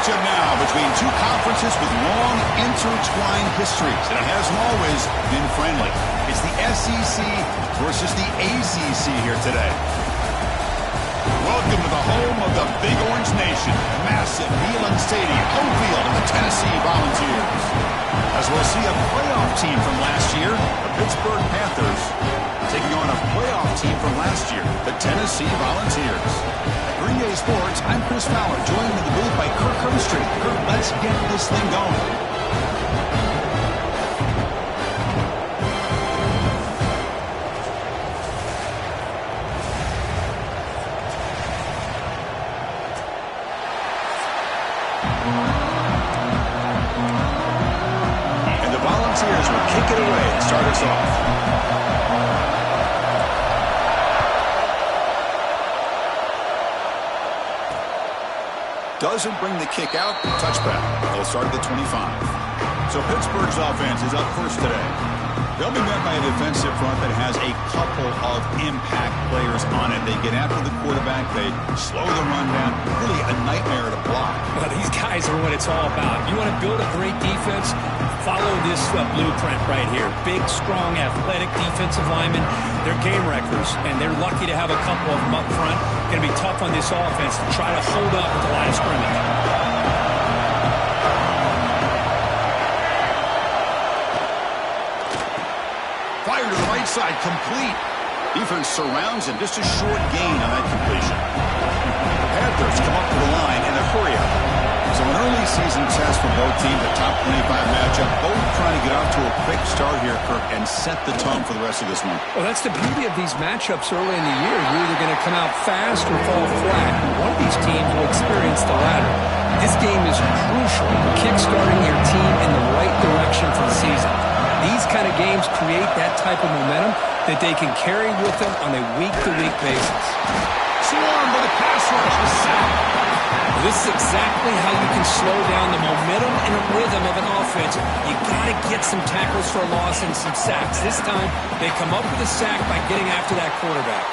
matchup now between two conferences with long intertwined histories, and it hasn't always been friendly. It's the SEC versus the ACC here today. Welcome to the home of the Big Orange Nation. Massive Neyland Stadium, home field of the Tennessee Volunteers. As we'll see a playoff team from last year, the Pittsburgh Panthers, taking on a playoff team from last year, the Tennessee Volunteers. At Green Day Sports, I'm Chris Fowler, joined in the booth by Kirk Herbstreit. Kirk, let's get this thing going. Kick it away and start us off. Doesn't bring the kick out. Touchback. They'll start at the 25. So Pittsburgh's offense is up first today. They'll be met by a defensive front that has a couple of impact players on it. They get after the quarterback. They slow the run down. Really a nightmare to block. Well, these guys are what it's all about. You want to build a great defense? Follow this blueprint right here. Big, strong, athletic defensive linemen. They're game wreckers, and they're lucky to have a couple of them up front. Going to be tough on this offense to try to hold up at the line of scrimmage. Fire to the right side, complete. Defense surrounds him. Just a short gain on that completion. The Panthers come up to the line in a hurry up. So an early season test for both teams, a top 25 matchup. Both trying to get off to a quick start here, Kirk, and set the tone for the rest of this one. Well, that's the beauty of these matchups early in the year. You're either going to come out fast or fall flat. One of these teams will experience the latter. This game is crucial, kickstarting your team in the right direction for the season. These kind of games create that type of momentum that they can carry with them on a week-to-week basis. Swarm with a pass rush, the sack. This is exactly how you can slow down the momentum and a rhythm of an offense. You got to get some tackles for a loss and some sacks. This time, they come up with a sack by getting after that quarterback.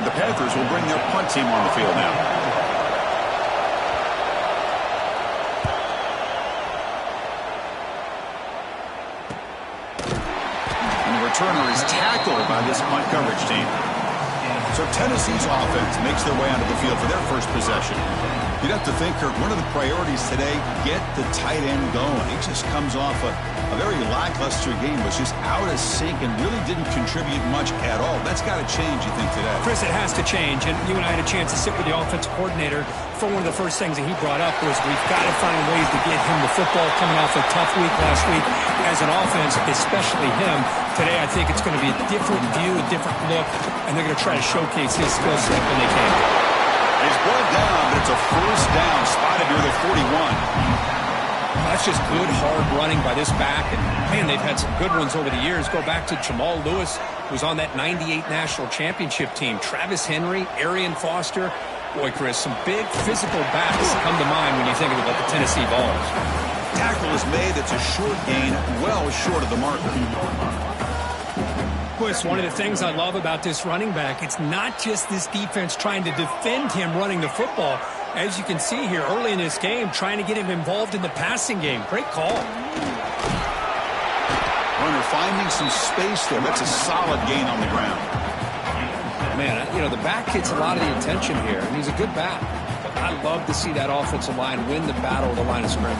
The Panthers will bring their punt team on the field now. And the returner is tackled by this punt coverage team. So Tennessee's offense makes their way onto the field for their first possession. You'd have to think, Kirk, one of the priorities today, get the tight end going. He just comes off a very lackluster game, was just out of sync and really didn't contribute much at all. That's got to change, you think, today? Chris, it has to change. And you and I had a chance to sit with the offensive coordinator. For one of the first things that he brought up was we've got to find ways to get him the football coming off a tough week last week as an offense, especially him. Today, I think it's going to be a different view, a different look, and they're going to try to showcase his skill set when they can. He's brought down, but it's a first down, spotted near the 41. That's just good, hard running by this back. And, man, they've had some good ones over the years. Go back to Jamal Lewis, who's on that 98 national championship team. Travis Henry, Arian Foster. Boy, Chris, some big physical backs come to mind when you think about the Tennessee Vols. Tackle is made. It's a short gain, well short of the marker. Chris, one of the things I love about this running back, it's not just this defense trying to defend him running the football. As you can see here early in this game, trying to get him involved in the passing game. Great call. Runner finding some space there. That's a solid gain on the ground. Man, you know, the back gets a lot of the attention here, and he's a good back. But I love to see that offensive line win the battle of the line of scrimmage.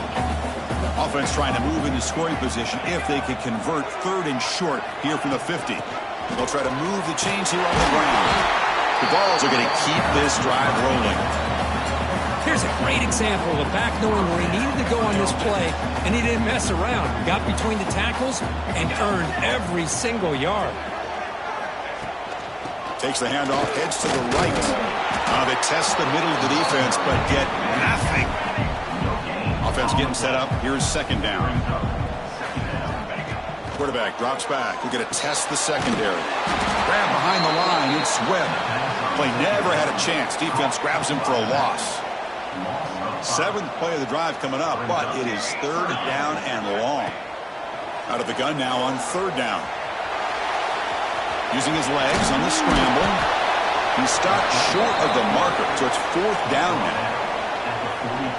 Offense trying to move into scoring position if they could convert third and short here from the 50. They'll try to move the chains here on the ground. The Vols are going to keep this drive rolling. Here's a great example of a back knowing where he needed to go on this play, and he didn't mess around. Got between the tackles and earned every single yard. Takes the handoff, heads to the right. They test the middle of the defense, but get nothing. Offense getting set up. Here's second down. Quarterback drops back. We're going to test the secondary. Grab behind the line. It's Webb. Play never had a chance. Defense grabs him for a loss. Seventh play of the drive coming up, but it is third down and long. Out of the gun now on third down. Using his legs on the scramble. He stopped short of the marker, so it's fourth down now.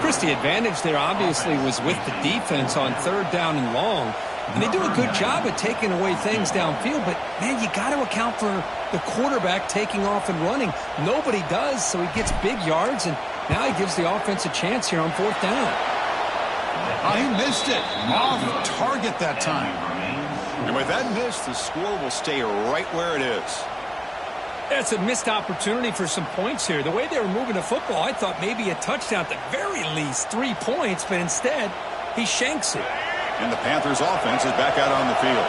Chris, the advantage there obviously was with the defense on third down and long. And they do a good job of taking away things downfield, but, man, you got to account for the quarterback taking off and running. Nobody does, so he gets big yards, and now he gives the offense a chance here on fourth down. Oh, he missed it. Off target that time. And with that miss, the score will stay right where it is. That's a missed opportunity for some points here. The way they were moving the football, I thought maybe a touchdown at the very least, 3 points, but instead, he shanks it. And the Panthers offense is back out on the field.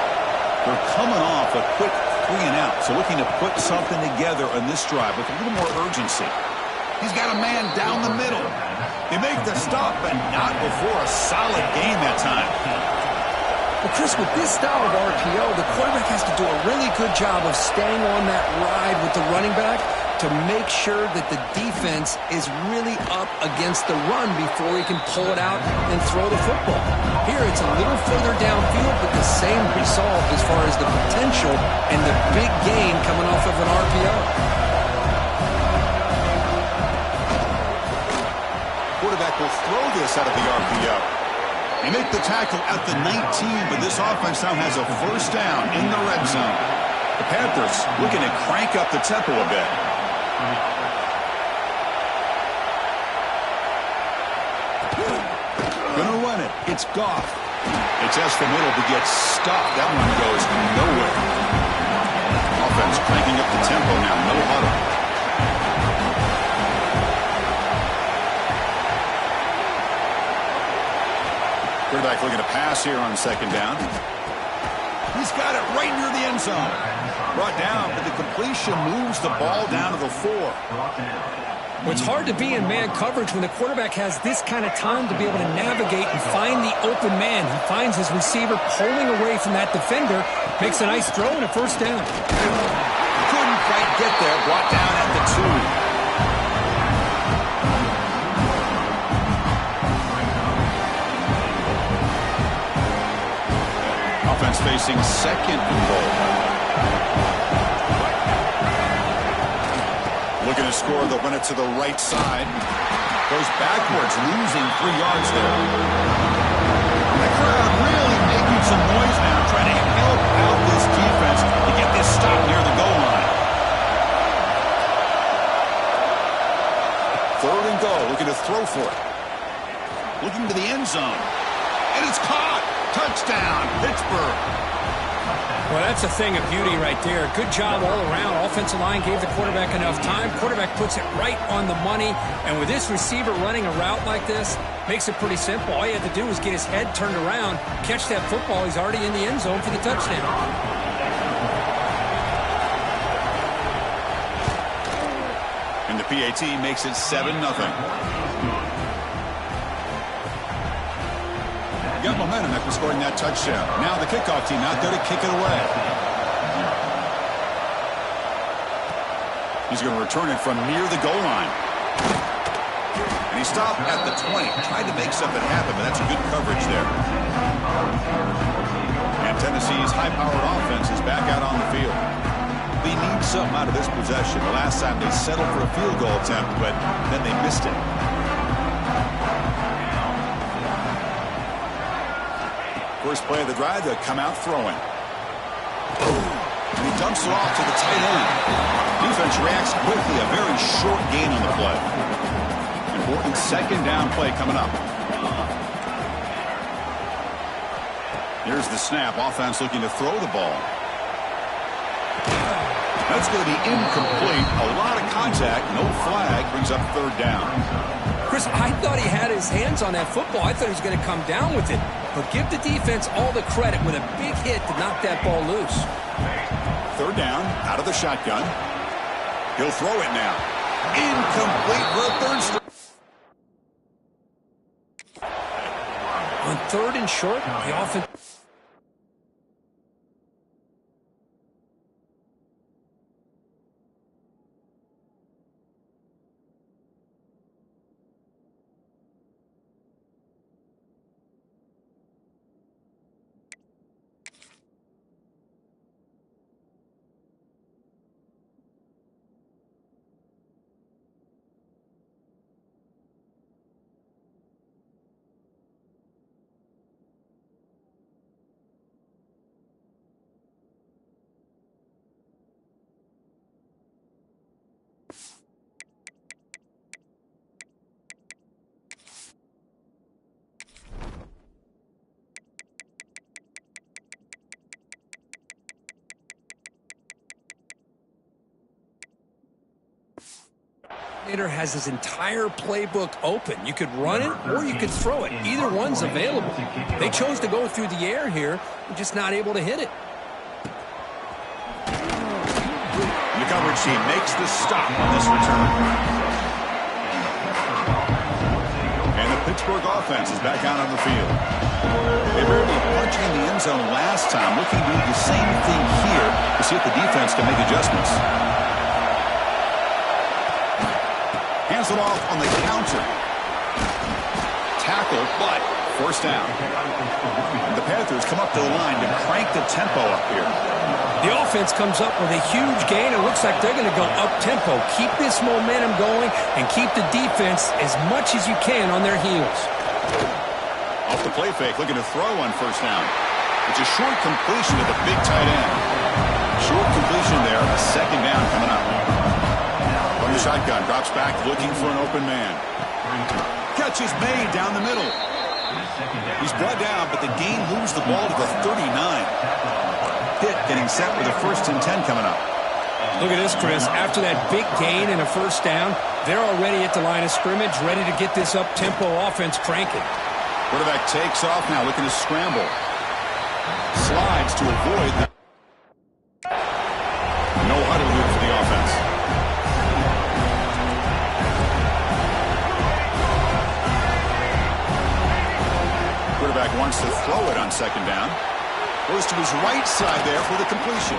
They're coming off a quick 3 and out, so looking to put something together on this drive with a little more urgency. He's got a man down the middle. They make the stop, but not before a solid gain that time. Well, Chris, with this style of RPO, the quarterback has to do a really good job of staying on that ride with the running back to make sure that the defense is really up against the run before he can pull it out and throw the football. Here, it's a little further downfield, but the same result as far as the potential and the big gain coming off of an RPO. Quarterback will throw this out of the RPO. They make the tackle at the 19, but this offense now has a first down in the red zone. The Panthers looking to crank up the tempo a bit. Gonna run it. It's Goff. It's the middle to get stopped. That one goes nowhere. Offense cranking up the tempo now. No huddle. Quarterback looking to pass here on second down. He's got it right near the end zone. Brought down, but the completion moves the ball down to the 4. Well, it's hard to be in man coverage when the quarterback has this kind of time to be able to navigate and find the open man. He finds his receiver pulling away from that defender, makes a nice throw and a first down. Couldn't quite get there, brought down at the 2. Offense facing second and goal. Looking to score, they'll run it to the right side. Goes backwards, losing 3 yards there. The crowd really making some noise now, trying to help out this defense to get this stop near the goal line. Third and goal, looking to throw for it. Looking to the end zone. And it's caught. Touchdown, Pittsburgh. Well, that's a thing of beauty right there. Good job all around. Offensive line gave the quarterback enough time. Quarterback puts it right on the money. And with this receiver running a route like this, makes it pretty simple. All you have to do is get his head turned around, catch that football. He's already in the end zone for the touchdown. And the PAT makes it 7-0. Got momentum after scoring that touchdown. Now the kickoff team out there to kick it away. He's going to return it from near the goal line. And he stopped at the 20. Tried to make something happen, but that's a good coverage there. And Tennessee's high-powered offense is back out on the field. They need something out of this possession. The last time they settled for a field goal attempt, but then they missed it. First play of the drive, they'll come out throwing. And he dumps it off to the tight end. Defense reacts quickly, a very short gain on the play. Important second down play coming up. Here's the snap. Offense looking to throw the ball. That's going to be incomplete. A lot of contact, no flag, brings up third down. Chris, I thought he had his hands on that football. I thought he was going to come down with it. But give the defense all the credit with a big hit to knock that ball loose. Third down, out of the shotgun. He'll throw it now. Incomplete for a third straight. On third and short, the offense... Coordinator has his entire playbook open. You could run it or you could throw it. Either one's available. They chose to go through the air here. They're just not able to hit it. The coverage team makes the stop on this return. And the Pittsburgh offense is back out on the field. They were able to punch in the end zone last time. Looking to do the same thing here to see if the defense can make adjustments. Hands it off on the counter. Tackle, but first down. The Panthers come up to the line to crank the tempo up here. The offense comes up with a huge gain. It looks like they're going to go up-tempo. Keep this momentum going and keep the defense as much as you can on their heels. Off the play fake, looking to throw on first down. It's a short completion to the big tight end. Short completion there, a second down coming up. From the shotgun, drops back, looking for an open man. Catch is made down the middle. He's brought down, but the gain moves the ball to the 39. Pitt getting set with a 1st and 10 coming up. Look at this, Chris. After that big gain and a first down, they're already at the line of scrimmage, ready to get this up-tempo offense cranking. Quarterback takes off now, looking to scramble. Slides to avoid the... No huddle move for the offense. Quarterback wants to throw it on second down. Goes to his right side there for the completion.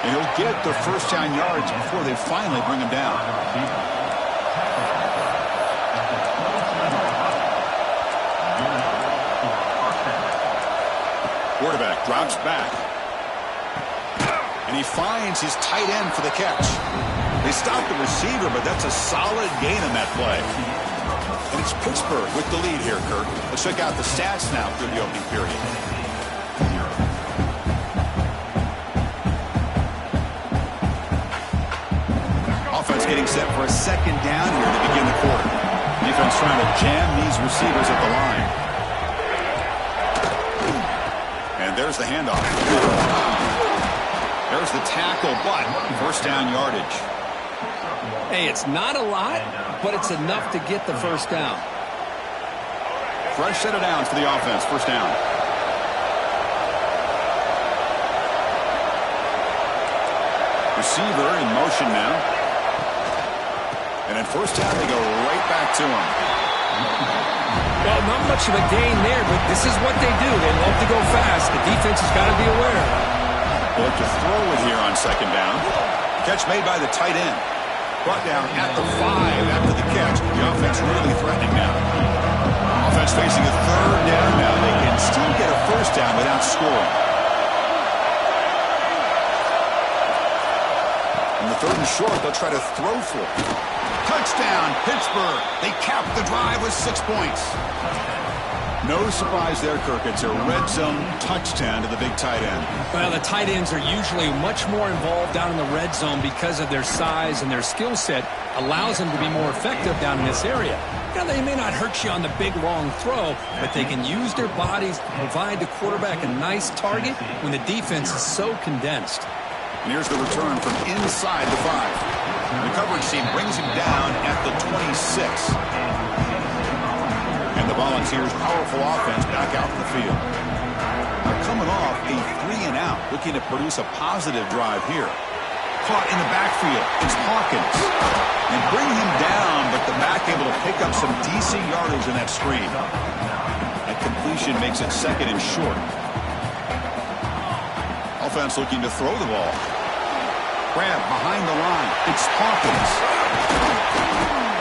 And he'll get the first down yards before they finally bring him down. Quarterback drops back. And he finds his tight end for the catch. They stop the receiver, but that's a solid gain on that play. And it's Pittsburgh with the lead here, Kirk. Let's check out the stats now through the opening period. Offense getting set for a second down here to begin the quarter. Defense trying to jam these receivers at the line. And there's the handoff. There's the tackle, but first down yardage. Hey, it's not a lot, but it's enough to get the first down. Fresh set of downs for the offense. First down. Receiver in motion now. And at first down, they go right back to him. Well, not much of a gain there, but this is what they do. They love to go fast. The defense has got to be aware. They'll look to throw it here on second down. Catch made by the tight end. Brought down at the 5 after the catch. The offense really threatening now. Offense facing a third down now. They can still get a first down without scoring. In the 3rd and short, they'll try to throw for it. Touchdown, Pittsburgh. They cap the drive with 6 points. No surprise there, Kirk. It's a red zone touchdown to the big tight end. Well, the tight ends are usually much more involved down in the red zone because of their size, and their skill set allows them to be more effective down in this area. Now, they may not hurt you on the big, long throw, but they can use their bodies to provide the quarterback a nice target when the defense is so condensed. And here's the return from inside the 5. The coverage team brings him down at the 26. And the Volunteers' powerful offense back out in the field. They're coming off a 3-and-out, looking to produce a positive drive here. Caught in the backfield. It's Hawkins. And bring him down, but the back able to pick up some decent yardage in that screen. That completion makes it 2nd and short. Offense looking to throw the ball. Grab behind the line. It's Hawkins.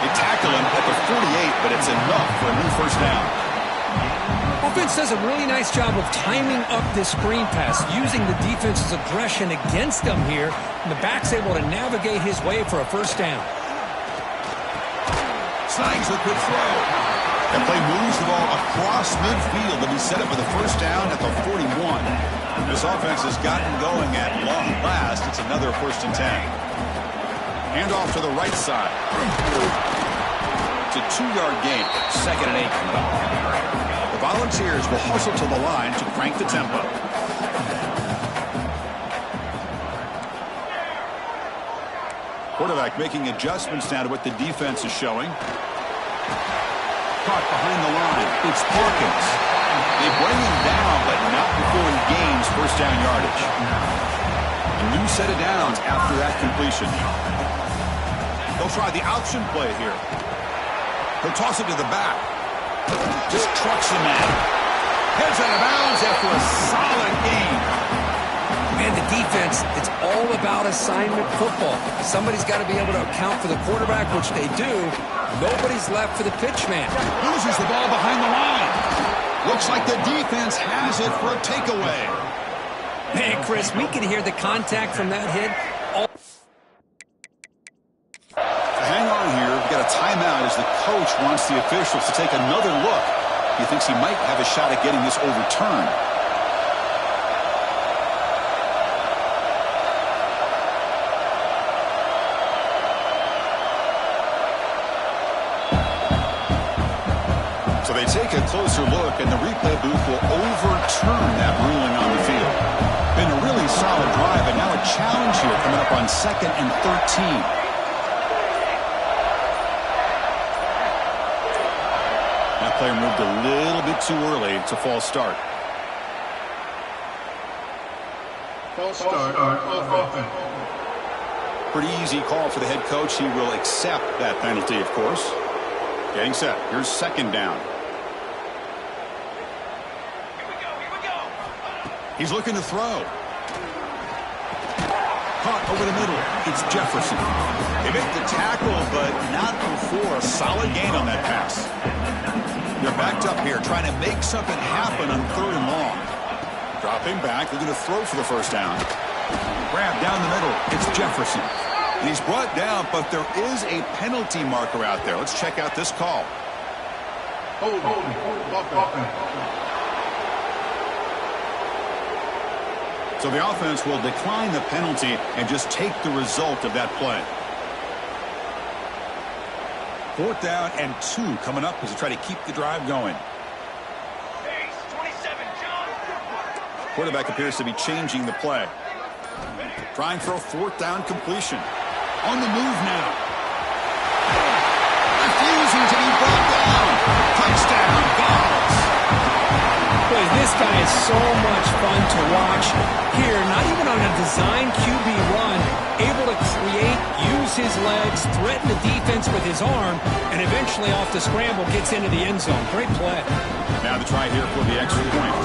They tackle him at the 48, but it's enough for a new first down. Offense does a really nice job of timing up this screen pass, using the defense's aggression against them here, and the back's able to navigate his way for a first down. Slangs a good throw. That play moves the ball across midfield to be set up for the first down at the 41. This offense has gotten going at long last. It's another 1st and 10. Hand off to the right side. It's a 2-yard gain. 2nd and 8 coming up. The Volunteers will hustle to the line to crank the tempo. Quarterback making adjustments now to what the defense is showing. Caught behind the line. It's Hawkins. They bring him down, but not before he gains first down yardage. A new set of downs after that completion. They'll try the option play here. He'll toss it to the back. Just trucks the man. Heads out of bounds after a solid gain. Man, the defense, it's all about assignment football. Somebody's got to be able to account for the quarterback, which they do. Nobody's left for the pitch man. Loses the ball behind the line. Looks like the defense has it for a takeaway. Man, Chris, we can hear the contact from that hit. Hang on here. We've got a timeout as the coach wants the officials to take another look. He thinks he might have a shot at getting this overturned. So they take a closer look, and the replay booth will overturn that ruling on the field. Been a really solid drive, and now a challenge here coming up on 2nd and 13. That player moved a little bit too early. It's a false start. False start. Offense. Pretty easy call for the head coach. He will accept that penalty, of course. Getting set. Here's second down. He's looking to throw. Caught over the middle. It's Jefferson. They make the tackle, but not before a solid gain on that pass. They're backed up here, trying to make something happen on 3rd and long. Dropping back. They're going to throw for the first down. Grab down the middle. It's Jefferson. And he's brought down, but there is a penalty marker out there. Let's check out this call. So the offense will decline the penalty and just take the result of that play. 4th down and 2 coming up as they try to keep the drive going. Quarterback appears to be changing the play. Trying for a 4th down completion. On the move now. Refusing to be brought down. Touchdown, Vols. Boy, this guy is so much fun to watch. Here, not even on a design QB run, able to create, use his legs, threaten the defense with his arm, and eventually off the scramble gets into the end zone. Great play. Now the try here for the extra point.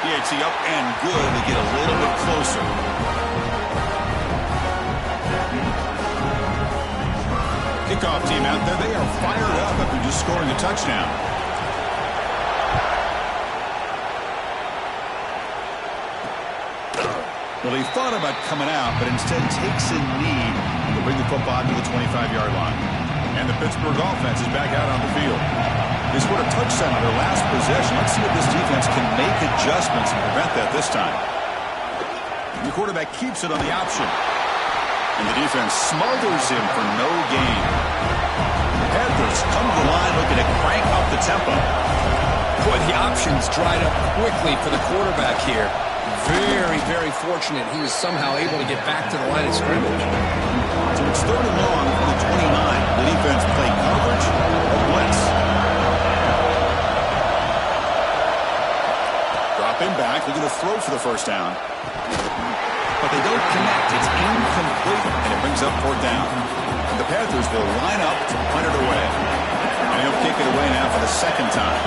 DHC up and good to get a little bit closer. Kickoff team out there. They are fired up after just scoring a touchdown. Well, he thought about coming out, but instead takes a knee to bring the football to the 25-yard line. And the Pittsburgh offense is back out on the field. They scored a touchdown on their last possession. Let's see if this defense can make adjustments and prevent that this time. And the quarterback keeps it on the option. And the defense smothers him for no gain. The Panthers come to the line looking to crank up the tempo. Boy, the options dried up quickly for the quarterback here. Very, very fortunate he was somehow able to get back to the line of scrimmage. So it's 3rd and long from the 29. The defense play coverage or blitz. Dropping back. They're going to throw for the first down. But they don't connect. It's incomplete, and it brings up 4th down. And the Panthers will line up to punt it away. And he'll kick it away now for the 2nd time.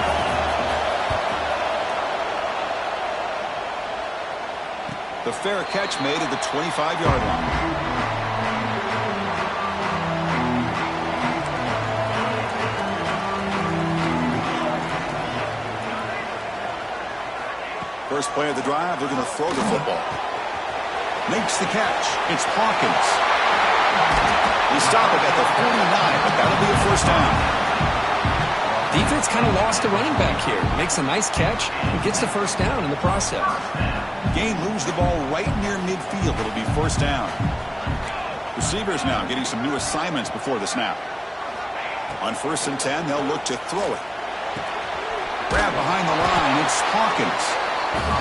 The fair catch made at the 25-yard line. First play of the drive, they're going to throw the football. Makes the catch. It's Hawkins. He stopped it at the 49, but that'll be a first down. Defense kind of lost a running back here. Makes a nice catch and gets the first down in the process. Gain moves the ball right near midfield. It'll be first down. Receivers now getting some new assignments before the snap. On 1st and 10, they'll look to throw it. Grab behind the line. It's Hawkins.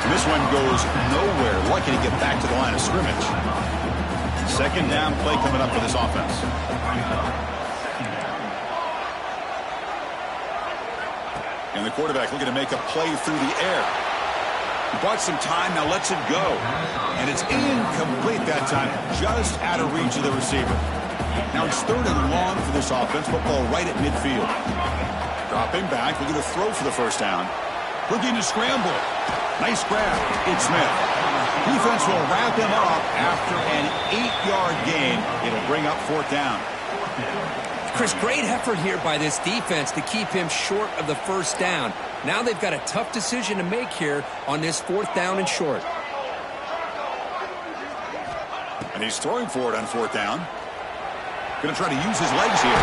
And this one goes nowhere. Lucky to get back to the line of scrimmage. Second down play coming up for this offense. And the quarterback looking to make a play through the air. He bought some time, now lets it go. And it's incomplete that time, just out of reach of the receiver. Now it's third and long for this offense. Football right at midfield. Dropping back, looking to throw for the first down. Looking to scramble. Nice grab. It's Smith. Defense will wrap him up after an 8-yard gain. It'll bring up fourth down. Chris, great effort here by this defense to keep him short of the first down. Now they've got a tough decision to make here on this fourth down and short. And he's throwing for it on fourth down. Going to try to use his legs here.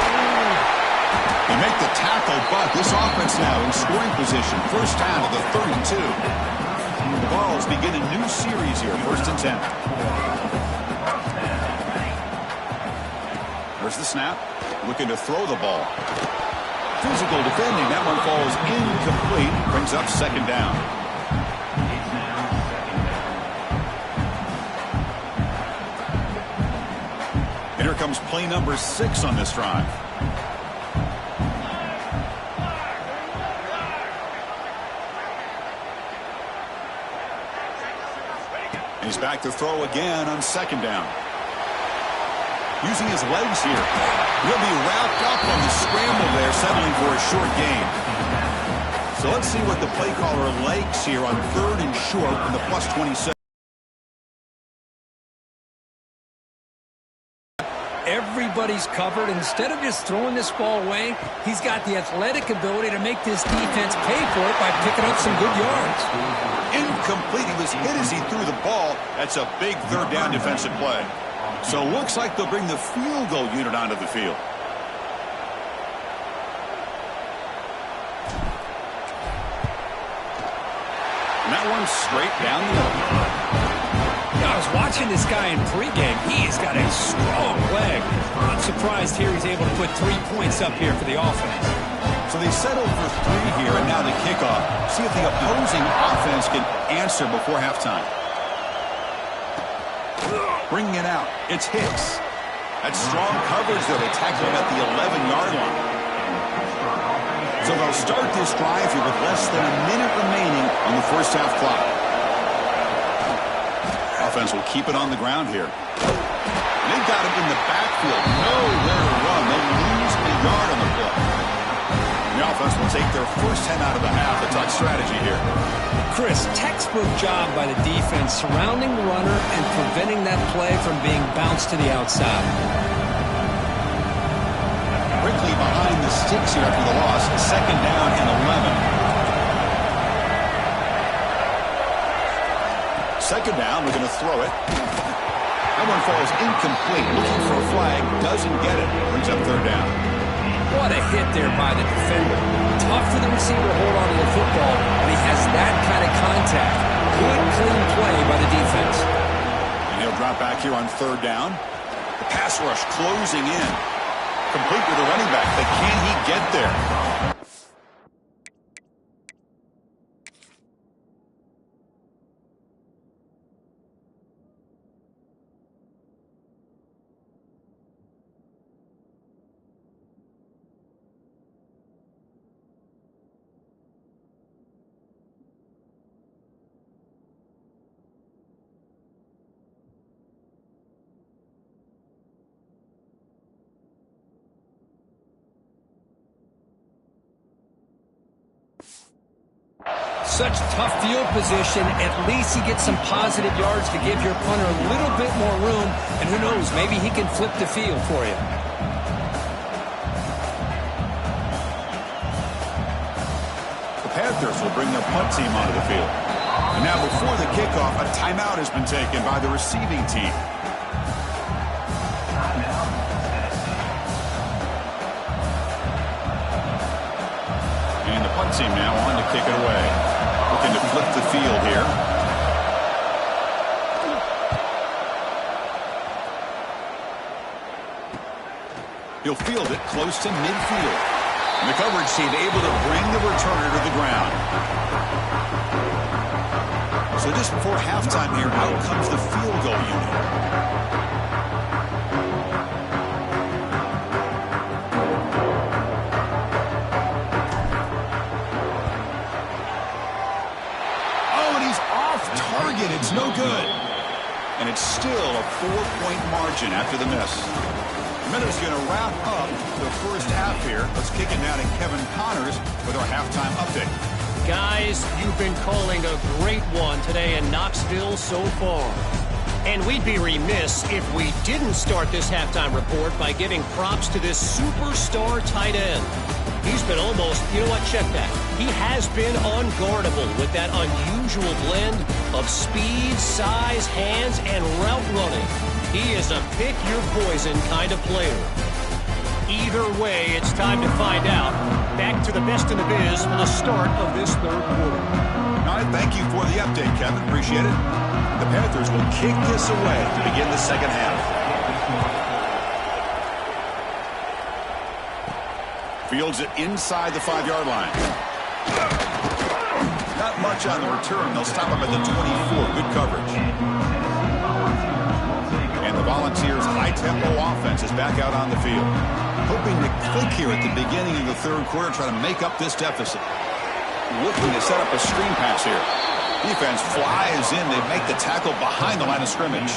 They make the tackle, but this offense now in scoring position. First down to the 32. The Vols begin a new series here, first and 10. Where's the snap? Looking to throw the ball. Physical defending. That one falls incomplete. Brings up second down. And here comes play number 6 on this drive. And he's back to throw again on second down. Using his legs here. He'll be wrapped up on the scramble there, settling for a short gain. So let's see what the play caller likes here on third and short in the plus 27. Everybody's covered. Instead of just throwing this ball away, he's got the athletic ability to make this defense pay for it by picking up some good yards. Incomplete. He was hit as he threw the ball. That's a big third down defensive play. So it looks like they'll bring the field goal unit onto the field. And that one's straight down the middle. I was watching this guy in pregame. He's got a strong leg. Not surprised here he's able to put 3 points up here for the offense. So they settle for 3 here, and now the kickoff. See if the opposing offense can answer before halftime. Bringing it out. It's Hicks. That's strong coverage, though. They tackle him at the 11-yard line. So they'll start this drive here with less than a minute remaining on the first half clock. Offense will keep it on the ground here. And they've got him in the backfield. Nowhere to run. They'll lose a yard on the play. The offense will take their first 10 out of the half. A touch strategy here. Chris, textbook job by the defense surrounding the runner and preventing that play from being bounced to the outside. Quickly behind the sticks here after the loss. Second down and 11. Second down, we're going to throw it. That one falls incomplete. Looking for a flag, doesn't get it. Brings up third down. What a hit there by the defender. Tough for the receiver to hold on to the football, but he has that kind of contact. Good, clean play by the defense. And he'll drop back here on third down. The pass rush closing in. Complete with the running back, but can he get there? Such tough field position. At least he gets some positive yards to give your punter a little bit more room. And who knows, maybe he can flip the field for you. The Panthers will bring their punt team onto the field. And now before the kickoff, a timeout has been taken by the receiving team. And the punt team now on to kick it away. Looking to flip the field here. He'll field it close to midfield. And the coverage team able to bring the returner to the ground. So just before halftime here, out comes the field goal unit. Oh, and he's off target. It's no good. And it's still a 4-point margin after the miss. Miller's going to wrap up the first half here. Let's kick it now to Kevin Connors with our halftime update. Guys, you've been calling a great one today in Knoxville so far. And we'd be remiss if we didn't start this halftime report by giving props to this superstar tight end. He's been almost, you know what, check that. He has been unguardable with that unusual blend of speed, size, hands, and route running. He is a pick-your-poison kind of player. Either way, it's time to find out. Back to the best in the biz for the start of this third quarter. All right, thank you for the update, Kevin. Appreciate it. The Panthers will kick this away to begin the second half. Fields it inside the 5-yard line. Not much on the return. They'll stop him at the 24. Good coverage. And the Volunteers' high-tempo offense is back out on the field. Hoping to click here at the beginning of the third quarter, try to make up this deficit. Looking to set up a screen pass here. Defense flies in. They make the tackle behind the line of scrimmage.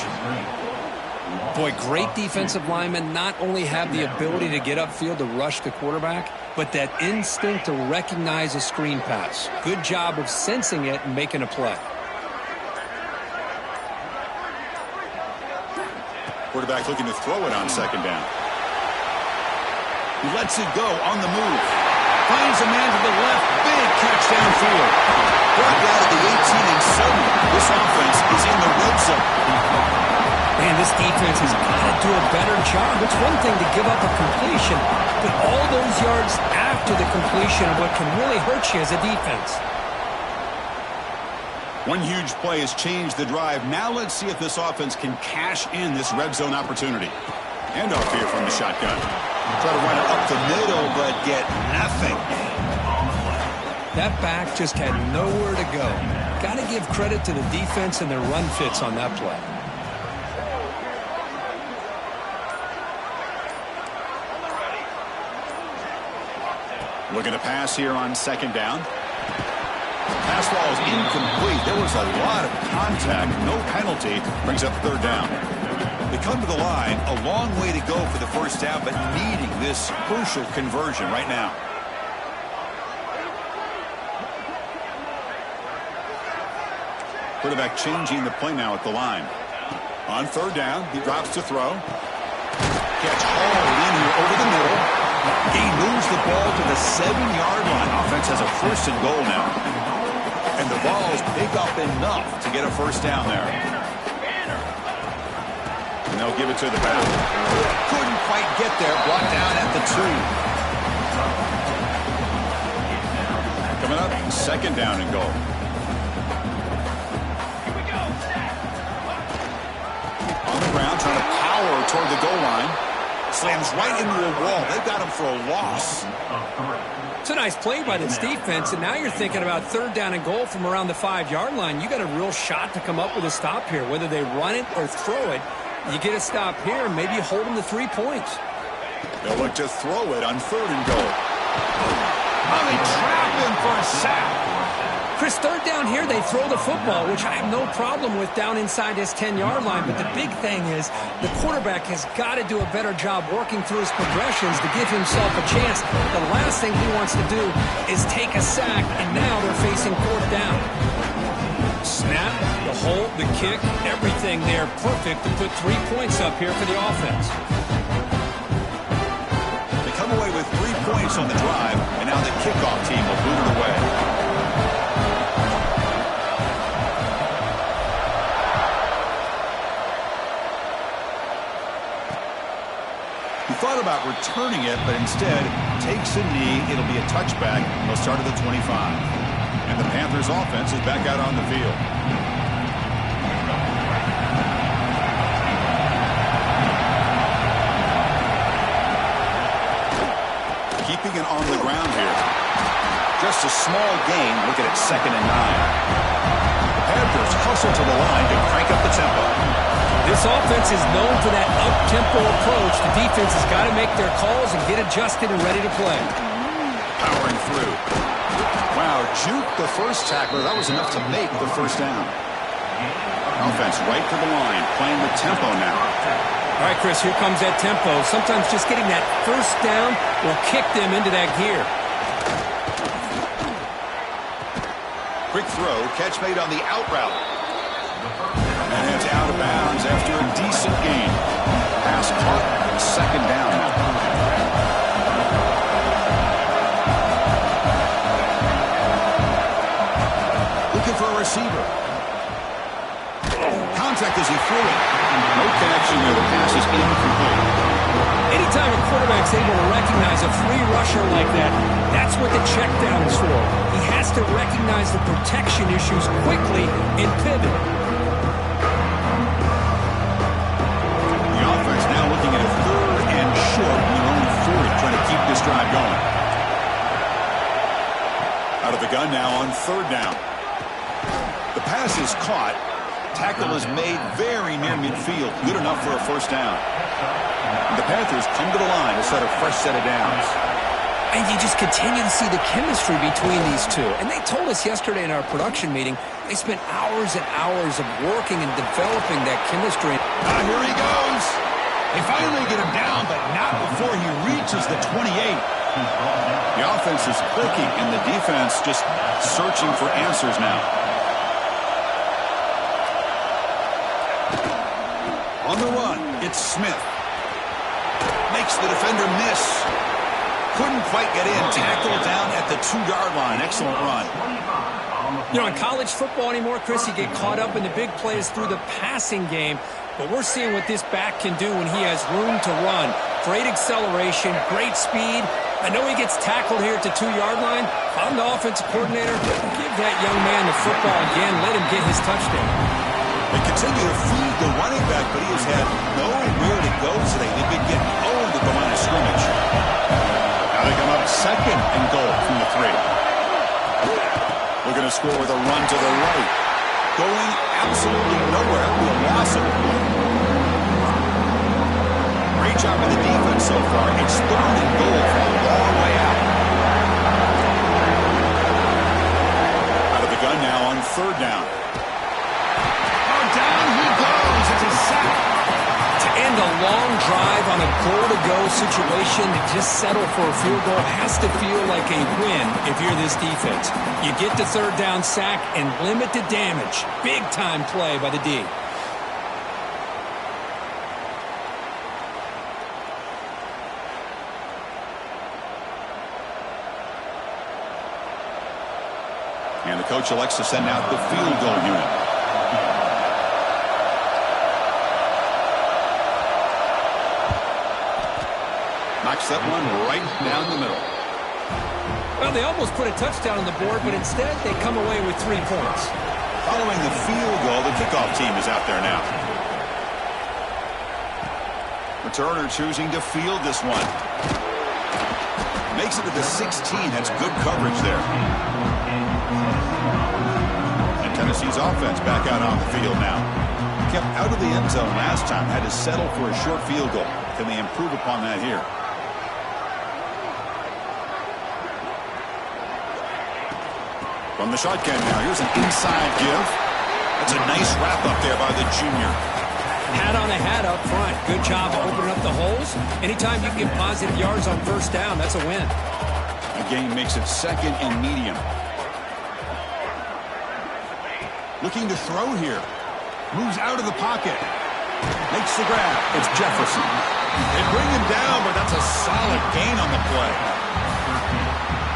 Boy, great defensive linemen not only have the ability to get upfield to rush the quarterback, but that instinct to recognize a screen pass. Good job of sensing it and making a play. Quarterback looking to throw it on second down. He lets it go on the move. Finds a man to the left. Big catch downfield. Brought down at the 18, and suddenly this offense is in the red zone. Man, this defense has got to do a better job. It's one thing to give up a completion, but all those yards after the completion are what can really hurt you as a defense. One huge play has changed the drive. Now let's see if this offense can cash in this red zone opportunity. Handoff here from the shotgun. Try to run it up the middle, but get nothing. That back just had nowhere to go. Got to give credit to the defense and their run fits on that play. Looking to pass here on second down. Pass ball is incomplete. There was a lot of contact. No penalty. Brings up third down. They come to the line. A long way to go for the first down, but needing this crucial conversion right now. Quarterback changing the play now at the line. On third down, he drops to throw. Catch hauled in here over the middle. He moves the ball to the 7-yard line. Offense has a first and goal now. And the ball's big up enough to get a first down there. And they'll give it to the back. Couldn't quite get there. Brought down at the 2. Coming up, second down and goal. On the ground, trying to power toward the goal line. Slams right into a wall. They've got him for a loss. It's a nice play by this defense, and now you're thinking about third down and goal from around the 5-yard line. You got a real shot to come up with a stop here. Whether they run it or throw it, you get a stop here, and maybe you hold them to 3 points. They'll look to throw it on third and goal. Oh, they trap him for a sack. Chris, third down here, they throw the football, which I have no problem with down inside his 10-yard line. But the big thing is the quarterback has got to do a better job working through his progressions to give himself a chance. The last thing he wants to do is take a sack, and now they're facing fourth down. Snap, the hold, the kick, everything there perfect to put 3 points up here for the offense. They come away with 3 points on the drive, and now the kickoff team will boot it away. He thought about returning it, but instead takes a knee. It'll be a touchback. They'll start at the 25. And the Panthers offense is back out on the field. Keeping it on the ground here. Just a small gain. Look at it, 2nd and 9. The Panthers hustle to the line to crank up the tempo. This offense is known for that up-tempo approach. The defense has got to make their calls and get adjusted and ready to play. Powering through. Wow, juke the first tackler. That was enough to make the first down. Offense right to the line, playing the tempo now. All right, Chris, here comes that tempo. Sometimes just getting that first down will kick them into that gear. Quick throw, catch made on the out route. And it's out of bounds after a decent gain. Pass caught, second down now. Looking for a receiver. Contact as he threw it. No connection there. The pass is incomplete. Anytime a quarterback's able to recognize a free rusher like that, that's what the check down is for. He has to recognize the protection issues quickly and pivot. The offense now looking at a third and short in their own 40, trying to keep this drive going. Out of the gun now on third down. The pass is caught. Tackle is made very near midfield. Good enough for a first down. And the Panthers come to the line to set a fresh set of downs. And you just continue to see the chemistry between these two. And they told us yesterday in our production meeting, they spent hours and hours of working and developing that chemistry. Here he goes. They finally get him down, but not before he reaches the 28. The offense is clicking, and the defense just searching for answers now. On the run, it's Smith. Makes the defender miss. Couldn't quite get in. Tackled down at the 2-yard line. Excellent run. You know, in college football anymore, Chris, you get caught up in the big plays through the passing game. But we're seeing what this back can do when he has room to run. Great acceleration, great speed. I know he gets tackled here at the 2-yard line. If I'm the offensive coordinator, give that young man the football again. Let him get his touchdown. They continue to feed the running back, but he has had nowhere to go today. They've been getting owned at the line of scrimmage. Now they come up second and goal from the 3. Looking to score with a run to the right. Going absolutely nowhere. That'll be a loss of a point. Great job by the defense so far. It's third and goal from a long way out. Out of the gun now on third down. Down he goes. It's a sack. To end a long drive on a goal-to-go situation, to just settle for a field goal has to feel like a win if you're this defense. You get the third down sack and limit the damage. Big-time play by the D. And the coach elects to send out the field goal unit. Knocks that one right down the middle. Well, they almost put a touchdown on the board, but instead they come away with 3 points. Following the field goal, the kickoff team is out there now. Returner choosing to field this one. Makes it to the 16. That's good coverage there. And Tennessee's offense back out on the field now. Kept out of the end zone last time. Had to settle for a short field goal. Can they improve upon that here? From the shotgun now, here's an inside give. That's a nice wrap up there by the junior. Hat on a hat up front. Good job of opening up the holes. Anytime you can get positive yards on first down, that's a win. The game makes it second and medium. Looking to throw here. Moves out of the pocket. Makes the grab. It's Jefferson. They bring him down, but that's a solid gain on the play.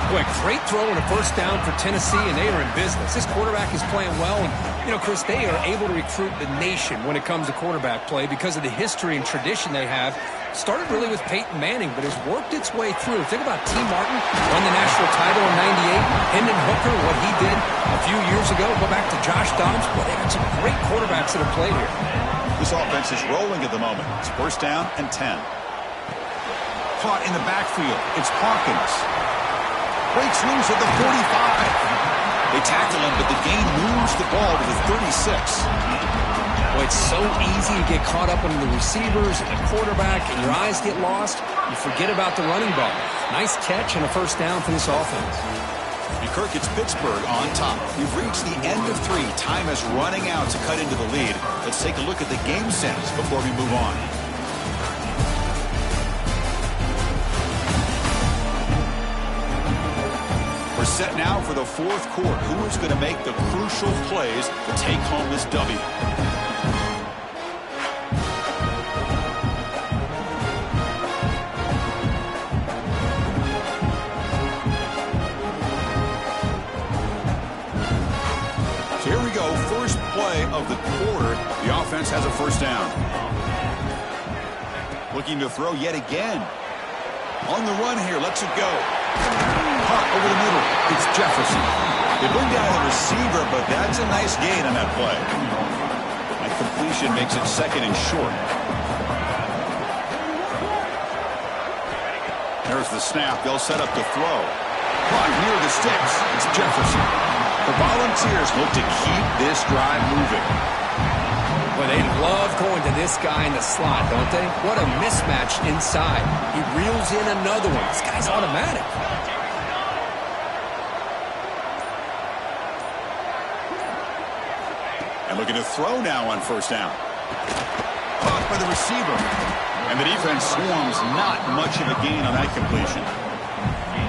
Boy, great throw and a first down for Tennessee, and they are in business. This quarterback is playing well, and, you know, Chris, they are able to recruit the nation when it comes to quarterback play because of the history and tradition they have. Started really with Peyton Manning, but has worked its way through. Think about T. Martin, won the national title in '98. Hendon Hooker, what he did a few years ago. Go back to Josh Dobbs. Boy, they got some great quarterbacks that have played here. This offense is rolling at the moment. It's first down and 10. Caught in the backfield. It's Hawkins. Breaks loose at the 45. They tackle him, but the gain moves the the ball to the 36. Well, it's so easy to get caught up in the receivers and the quarterback, and your eyes get lost. You forget about the running back. Nice catch and a first down for this offense. And Kirk, it's Pittsburgh on top. We've reached the end of 3. Time is running out to cut into the lead. Let's take a look at the game sense before we move on. We're set now for the 4th quarter. Who is going to make the crucial plays to take home this W? So here we go. First play of the quarter. The offense has a first down. Looking to throw yet again. On the run here. Lets it go. Caught over the middle. It's Jefferson. They bring down the receiver, but that's a nice gain on that play. That completion makes it 2nd and short. There's the snap. They'll set up to throw. Caught near the sticks. It's Jefferson. The Volunteers look to keep this drive moving. Well, they love going to this guy in the slot, don't they? What a mismatch inside. He reels in another one. This guy's automatic. And looking to throw now on first down. Caught by the receiver. And the defense swarms, not much of a gain on that completion.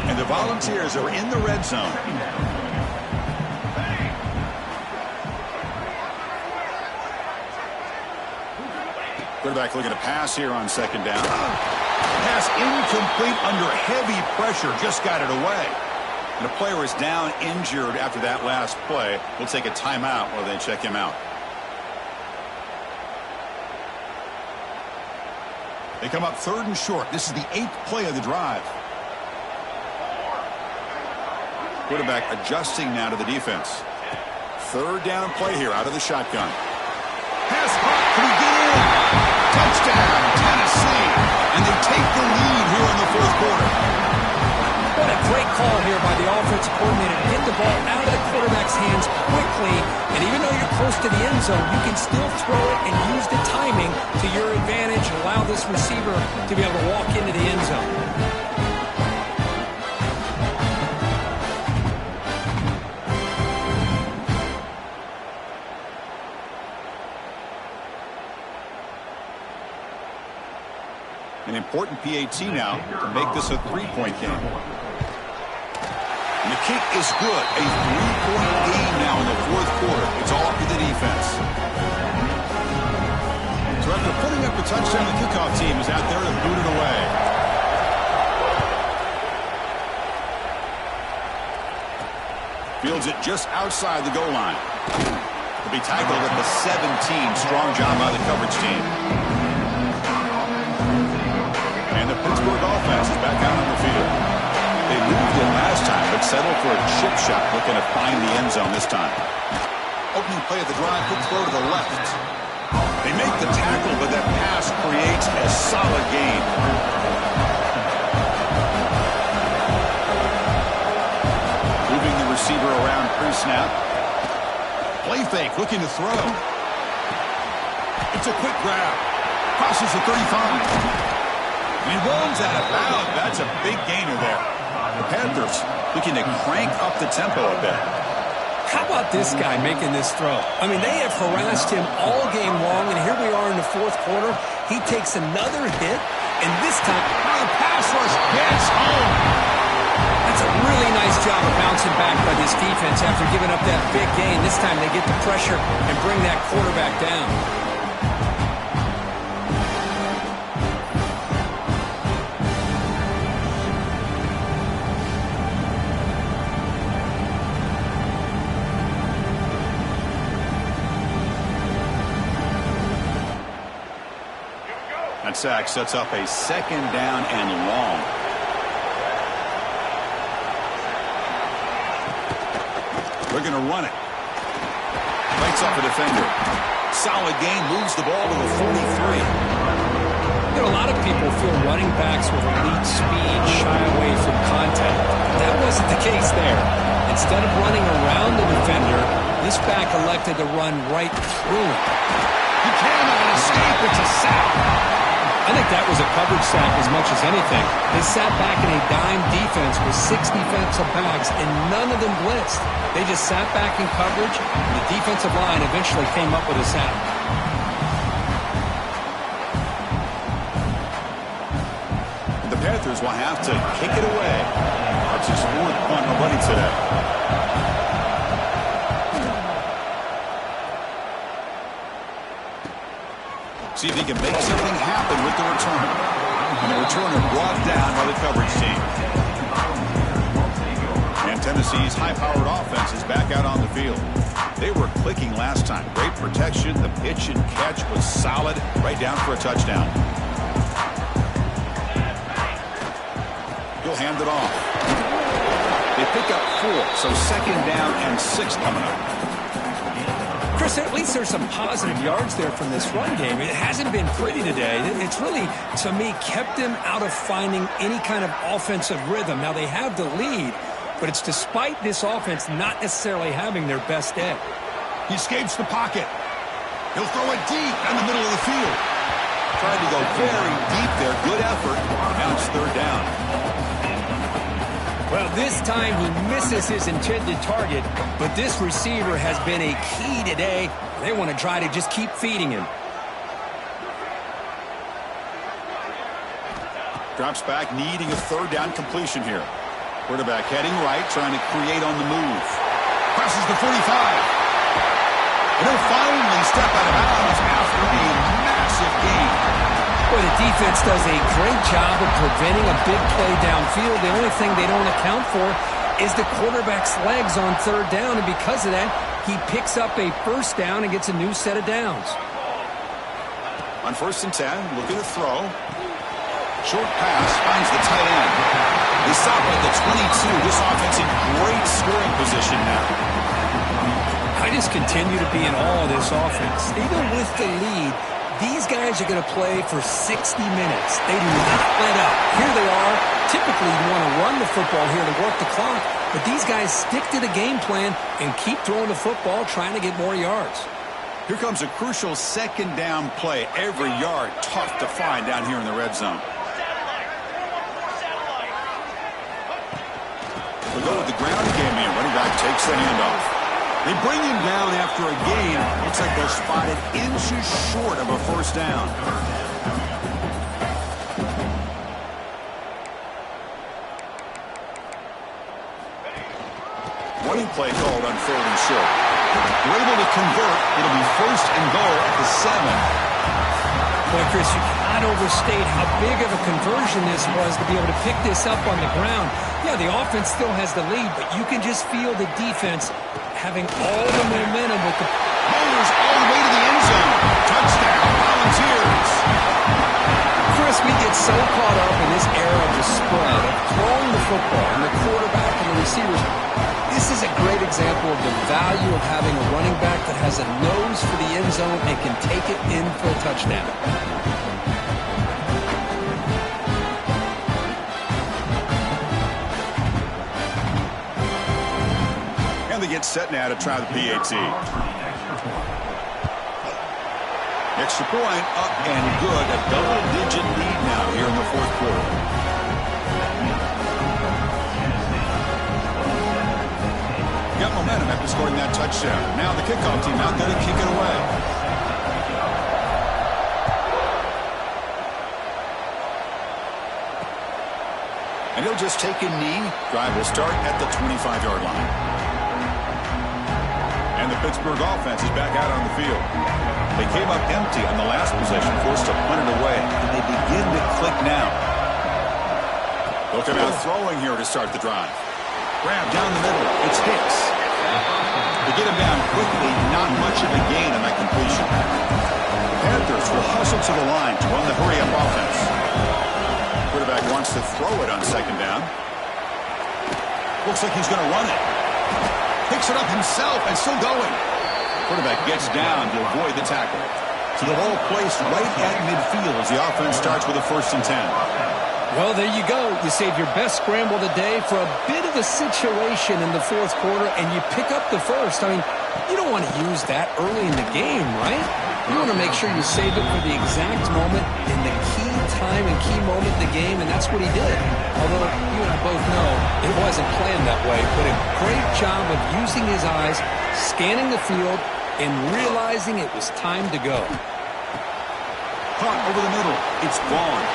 And the Volunteers are in the red zone. Quarterback looking to pass here on 2nd down. Pass incomplete under heavy pressure. Just got it away. And the player is down injured after that last play. We'll take a timeout while they check him out. They come up 3rd and short. This is the 8th play of the drive. Quarterback adjusting now to the defense. 3rd down play here out of the shotgun. Pass hot. Can he get in? Touchdown, Tennessee. And they take the lead here in the 4th quarter. What a great call here by the offensive coordinator. Get the ball out of the quarterback's hands quickly. And even though you're close to the end zone, you can still throw it and use the timing to your advantage and allow this receiver to be able to walk into the end zone. An important PAT now to make this a 3-point game. And the kick is good. A 3-point game now in the 4th quarter. It's all up to the defense. So after putting up a touchdown, the kickoff team is out there to boot it away. Fields it just outside the goal line. To be tackled at the 17. Strong job by the coverage team. And the Pittsburgh offense is back out on the field. They moved it last time, but settled for a chip shot, looking to find the end zone this time. Opening play of the drive, quick throw to the left. They make the tackle, but that pass creates a solid gain. Moving the receiver around pre-snap. Play fake, looking to throw. It's a quick grab. Crosses the 35. He runs out of bounds. That's a big gainer there. The Panthers looking to crank up the tempo a bit. How about this guy making this throw? I mean, they have harassed him all game long, and here we are in the 4th quarter. He takes another hit, and this time, the pass rush gets home. That's a really nice job of bouncing back by this defense after giving up that big gain. This time they get the pressure and bring that quarterback down. That sack sets up a 2nd down and long. They're going to run it. Lights up a defender. Solid gain, moves the ball to the 43. You know, a lot of people feel running backs with elite speed shy away from contact. That wasn't the case there. Instead of running around the defender, This back elected to run right through him. He cannot escape. It's a sack. I think that was a coverage sack as much as anything. They sat back in a dime defense with 6 defensive backs, and none of them blitzed. They just sat back in coverage, and the defensive line eventually came up with a sack. The Panthers will have to kick it away. That's his 4th punt already today. See if he can make something happen with the return. And the returner brought down by the coverage team. And Tennessee's high-powered offense is back out on the field. They were clicking last time. Great protection. The pitch and catch was solid. Right down for a touchdown. He'll hand it off. They pick up 4, so 2nd down and 6 coming up. Chris, at least there's some positive yards there from this run game. It hasn't been pretty today. It's really, to me, kept them out of finding any kind of offensive rhythm. Now, they have the lead, but it's despite this offense not necessarily having their best day. He escapes the pocket. He'll throw it deep in the middle of the field. Tried to go very deep there. Good effort. Now it's 3rd down. Well, this time he misses his intended target, but this receiver has been a key today. They want to try to just keep feeding him. Drops back, needing a 3rd down completion here. Quarterback heading right, trying to create on the move. Crosses the 45. And he'll finally step out of bounds after a massive gain. Boy, the defense does a great job of preventing a big play downfield. The only thing they don't account for is the quarterback's legs on 3rd down, and because of that, he picks up a 1st down and gets a new set of downs. On 1st and 10, looking to throw. Short pass, finds the tight end. They stop at the 22. This offense in great scoring position now. I just continue to be in awe of this offense. Even with the lead, these guys are going to play for 60 minutes. They do not let up. Here they are. Typically, you want to run the football here to work the clock, but these guys stick to the game plan and keep throwing the football, trying to get more yards. Here comes a crucial 2nd down play. Every yard tough to find down here in the red zone. We'll go with the ground game here. Running back takes the handoff. They bring him down after a gain. Looks like they're spotted inches short of a 1st down. Running play called on 3rd and short. They're able to convert. It'll be 1st and goal at the 7. Boy, Chris, you cannot overstate how big of a conversion this was to be able to pick this up on the ground. Yeah, the offense still has the lead, but you can just feel the defense having all the momentum with the... Motors all the way to the end zone. Touchdown, Volunteers. Chris, we get so caught up in this era of the spread, of throwing the football, and the quarterback and the receivers. This is a great example of the value of having a running back that has a nose for the end zone and can take it in for a touchdown. And they get set now to try the PAT. Extra point up and good. A double-digit lead now here in the 4th quarter. Got momentum after scoring that touchdown. Now the kickoff team out there to kick it away. And he'll just take a knee. Drive will start at the 25-yard line. And the Pittsburgh offense is back out on the field. They came up empty on the last possession, forced to punt it away. And they begin to click now. They'll come out throwing here to start the drive. Grab down the middle. It's Hicks. They get him down quickly. Not much of a gain on that completion. The Panthers will hustle to the line to run the hurry-up offense. Quarterback wants to throw it on 2nd down. Looks like he's going to run it. Picks it up himself and still going. Quarterback gets down to avoid the tackle. So the ball placed right at midfield as the offense starts with a 1st and 10. Well, there you go. You save your best scramble of the day for a bit of a situation in the fourth quarter, and you pick up the first. I mean, you don't want to use that early in the game, right? You want to make sure you save it for the exact moment in the key time and key moment in the game, and that's what he did. Although you and I both know it wasn't planned that way, but a great job of using his eyes, scanning the field, and realizing it was time to go. Caught over the middle. It's gone.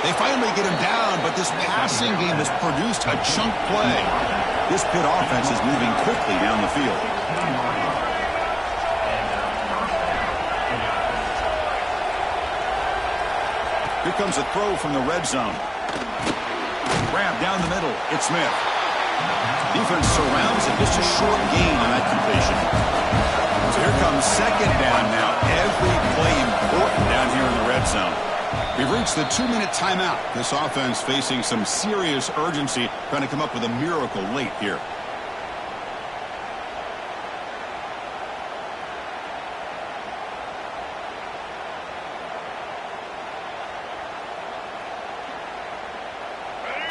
They finally get him down, but this passing game has produced a chunk play. This Pitt offense is moving quickly down the field. Here comes a throw from the red zone. Grab down the middle. It's Smith. Defense surrounds it. Just a short gain on that completion. So here comes second down now. Every play important down here in the red zone. We've reached the 2-minute timeout. This offense facing some serious urgency, trying to come up with a miracle late here.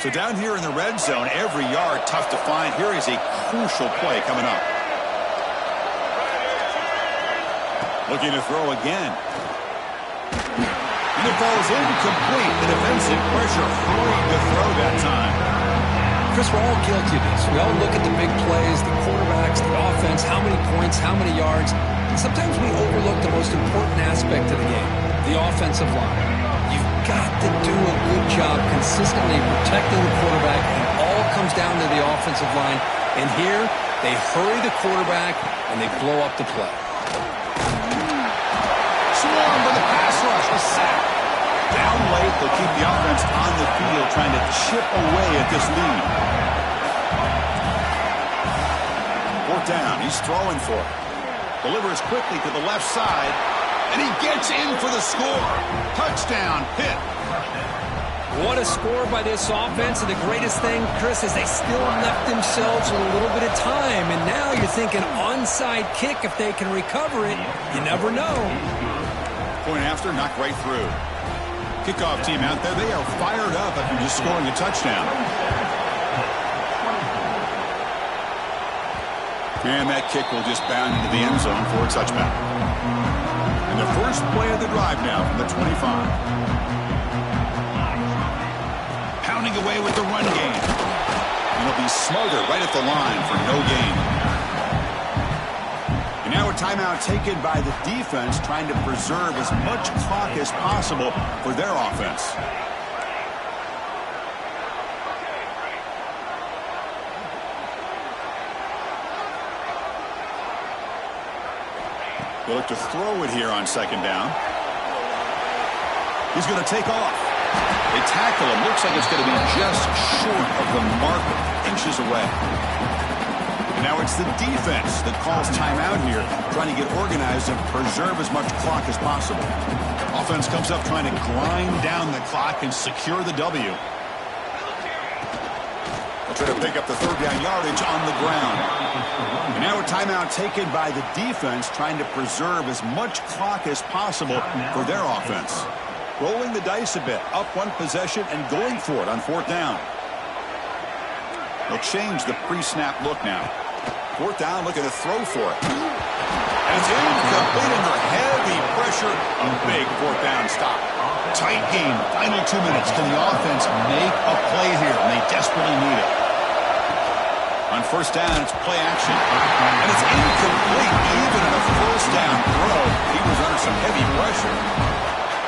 So down here in the red zone, every yard tough to find. Here is a crucial play coming up. Looking to throw again. And it falls incomplete. The defensive pressure hurried to throw that time. Chris, we're all guilty of this. We all look at the big plays, the quarterbacks, the offense, how many points, how many yards. And sometimes we overlook the most important aspect of the game, the offensive line. You've got to do a good job consistently protecting the quarterback, and it all comes down to the offensive line. And here, they hurry the quarterback, and they blow up the play. Swarmed by the pass rush. A sack. Down late, they'll keep the offense on the field, trying to chip away at this lead. Fourth down. He's throwing for it. Delivers quickly to the left side. And he gets in for the score. Touchdown, Pitt. What a score by this offense. And the greatest thing, Chris, is they still left themselves with a little bit of time. And now you're thinking onside kick if they can recover it. You never know. Point after, knocked right through. Kickoff team out there. They are fired up after just scoring a touchdown. And that kick will just bound into the end zone for a touchback. And the first play of the drive now from the 25. Pounding away with the run game. And he'll be smothered right at the line for no gain. And now a timeout taken by the defense, trying to preserve as much clock as possible for their offense. They look to throw it here on second down. He's going to take off. They tackle him. Looks like it's going to be just short of the marker, inches away. And now it's the defense that calls timeout here, trying to get organized and preserve as much clock as possible. Offense comes up trying to grind down the clock and secure the W. They'll try to pick up the third down yardage on the ground. And now a timeout taken by the defense, trying to preserve as much clock as possible for their offense. Rolling the dice a bit, up one possession and going for it on fourth down. They'll change the pre-snap look now. Fourth down, looking to throw for it. And it's incomplete under heavy pressure. A big fourth down stop. Tight game, final 2 minutes. Can the offense make a play here? And they desperately need it. On first down, it's play action. And it's incomplete. Even in a first down throw, he was under some heavy pressure.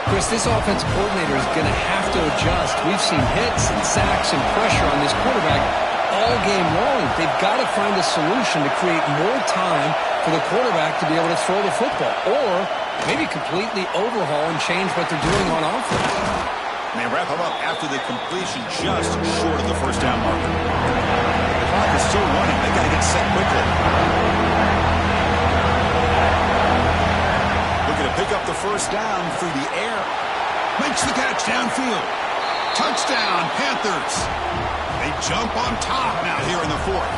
Chris, this offensive coordinator is going to have to adjust. We've seen hits and sacks and pressure on this quarterback all game long. They've got to find a solution to create more time for the quarterback to be able to throw the football, or maybe completely overhaul and change what they're doing on offense. And they wrap him up after the completion just short of the first down marker. The clock is still running. They got to get set quickly. Looking to pick up the first down through the air. Makes the catch downfield. Touchdown, Panthers. They jump on top now here in the fourth.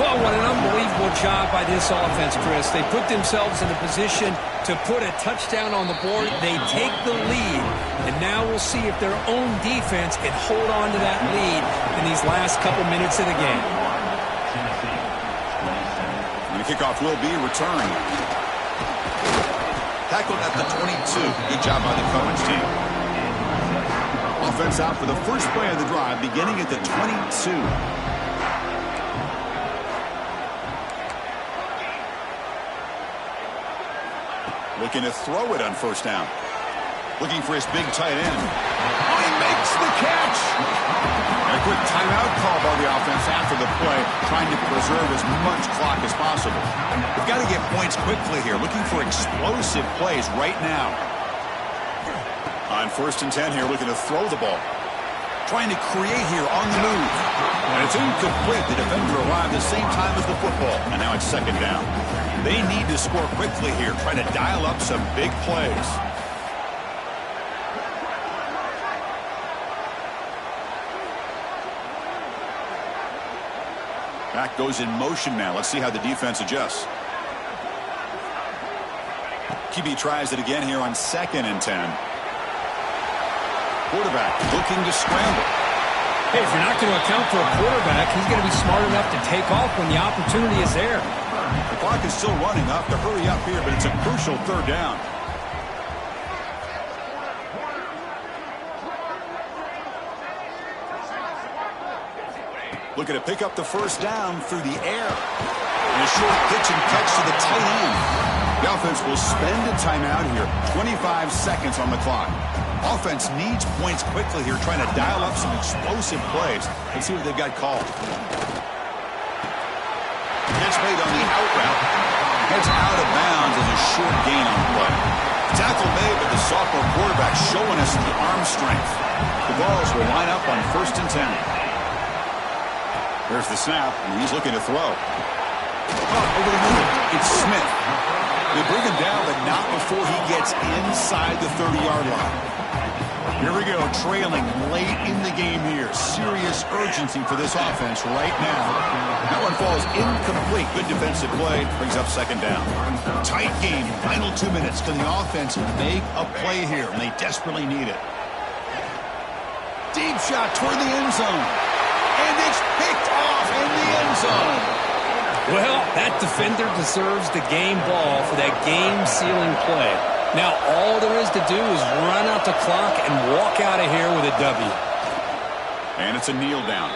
Well, what an unbelievable job by this offense, Chris. They put themselves in a position to put a touchdown on the board. They take the lead, and now we'll see if their own defense can hold on to that lead in these last couple minutes of the game. And the kickoff will be returned. Tackled at the 22. Good job by the Coens team. Offense out for the first play of the drive, beginning at the 22. Looking to throw it on first down. Looking for his big tight end. Oh, he makes the catch! And a quick timeout call by the offense after the play, trying to preserve as much clock as possible. They've got to get points quickly here, looking for explosive plays right now. On 1st and 10 here, looking to throw the ball. Trying to create here on the move. And it's incomplete. The defender arrived at the same time as the football. And now it's 2nd down. They need to score quickly here, trying to dial up some big plays. Back goes in motion now. Let's see how the defense adjusts. QB tries it again here on 2nd and 10. Quarterback looking to scramble. Hey, if you're not going to account for a quarterback, he's going to be smart enough to take off when the opportunity is there. The clock is still running up to hurry up here, but it's a crucial 3rd down. Looking to pick up the first down through the air. And a short pitch and catch to the tight end. The offense will spend a timeout here. 25 seconds on the clock. Offense needs points quickly here, trying to dial up some explosive plays. Let's see what they've got called. Catch made on the out route. Gets out of bounds as a short gain on the play. Tackle made, but the sophomore quarterback showing us the arm strength. The balls will line up on 1st and 10. There's the snap, and he's looking to throw. Oh, over the middle. It's Smith. They bring him down, but not before he gets inside the 30-yard line. Here we go, trailing late in the game here. Serious urgency for this offense right now. That one falls incomplete. Good defensive play. Brings up 2nd down. Tight game. Final 2 minutes. Can the offense make a play here? And they desperately need it. Deep shot toward the end zone. And it's picked off in the end zone. Well, that defender deserves the game ball for that game-sealing play. Now, all there is to do is run out the clock and walk out of here with a W. And it's a kneel down.